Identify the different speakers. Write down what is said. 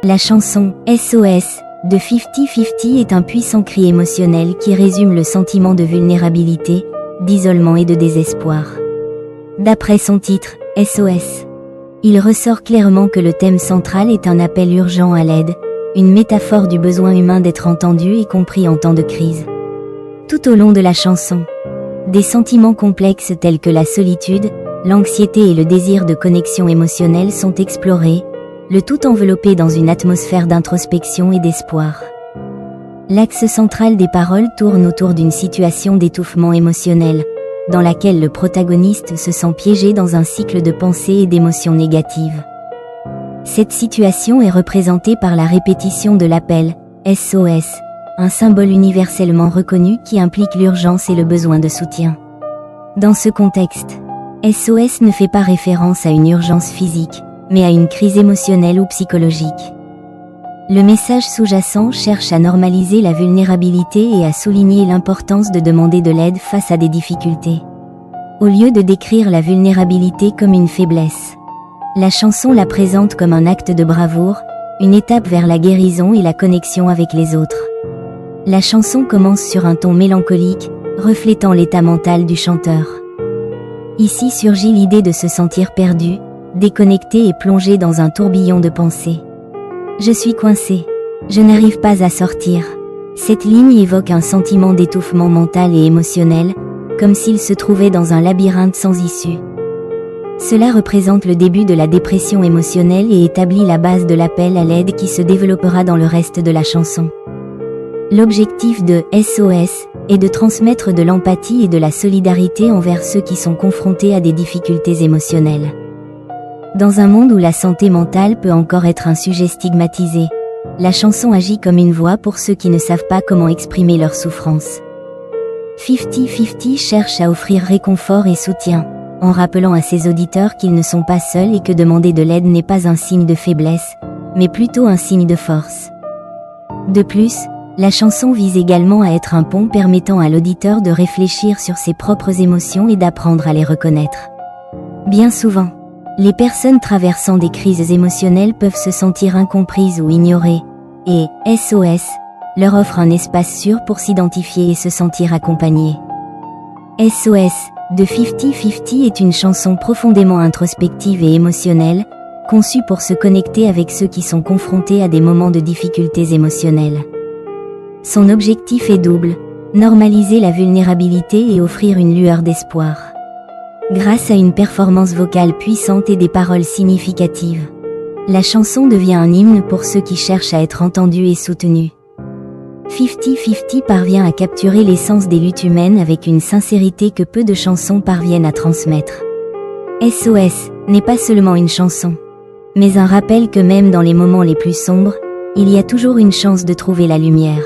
Speaker 1: La chanson « SOS » de 50-50 est un puissant cri émotionnel qui résume le sentiment de vulnérabilité, d'isolement et de désespoir. D'après son titre, SOS, il ressort clairement que le thème central est un appel urgent à l'aide, une métaphore du besoin humain d'être entendu et compris en temps de crise. Tout au long de la chanson, des sentiments complexes tels que la solitude, l'anxiété et le désir de connexion émotionnelle sont explorés, le tout enveloppé dans une atmosphère d'introspection et d'espoir. L'axe central des paroles tourne autour d'une situation d'étouffement émotionnel, dans laquelle le protagoniste se sent piégé dans un cycle de pensées et d'émotions négatives. Cette situation est représentée par la répétition de l'appel « SOS », un symbole universellement reconnu qui implique l'urgence et le besoin de soutien. Dans ce contexte, SOS ne fait pas référence à une urgence physique, mais à une crise émotionnelle ou psychologique. Le message sous-jacent cherche à normaliser la vulnérabilité et à souligner l'importance de demander de l'aide face à des difficultés. Au lieu de décrire la vulnérabilité comme une faiblesse, la chanson la présente comme un acte de bravoure, une étape vers la guérison et la connexion avec les autres. La chanson commence sur un ton mélancolique, reflétant l'état mental du chanteur. Ici surgit l'idée de se sentir perdu, déconnecté et plongé dans un tourbillon de pensées. Je suis coincé. Je n'arrive pas à sortir. Cette ligne évoque un sentiment d'étouffement mental et émotionnel, comme s'il se trouvait dans un labyrinthe sans issue. Cela représente le début de la dépression émotionnelle et établit la base de l'appel à l'aide qui se développera dans le reste de la chanson. L'objectif de SOS est de transmettre de l'empathie et de la solidarité envers ceux qui sont confrontés à des difficultés émotionnelles. Dans un monde où la santé mentale peut encore être un sujet stigmatisé, la chanson agit comme une voix pour ceux qui ne savent pas comment exprimer leur souffrance. 50-50 cherche à offrir réconfort et soutien, en rappelant à ses auditeurs qu'ils ne sont pas seuls et que demander de l'aide n'est pas un signe de faiblesse, mais plutôt un signe de force. De plus, la chanson vise également à être un pont permettant à l'auditeur de réfléchir sur ses propres émotions et d'apprendre à les reconnaître. Bien souvent, les personnes traversant des crises émotionnelles peuvent se sentir incomprises ou ignorées, et SOS leur offre un espace sûr pour s'identifier et se sentir accompagnées. SOS de 50-50 est une chanson profondément introspective et émotionnelle, conçue pour se connecter avec ceux qui sont confrontés à des moments de difficultés émotionnelles. Son objectif est double, normaliser la vulnérabilité et offrir une lueur d'espoir. Grâce à une performance vocale puissante et des paroles significatives, la chanson devient un hymne pour ceux qui cherchent à être entendus et soutenus. 50-50 parvient à capturer l'essence des luttes humaines avec une sincérité que peu de chansons parviennent à transmettre. SOS n'est pas seulement une chanson, mais un rappel que même dans les moments les plus sombres, il y a toujours une chance de trouver la lumière.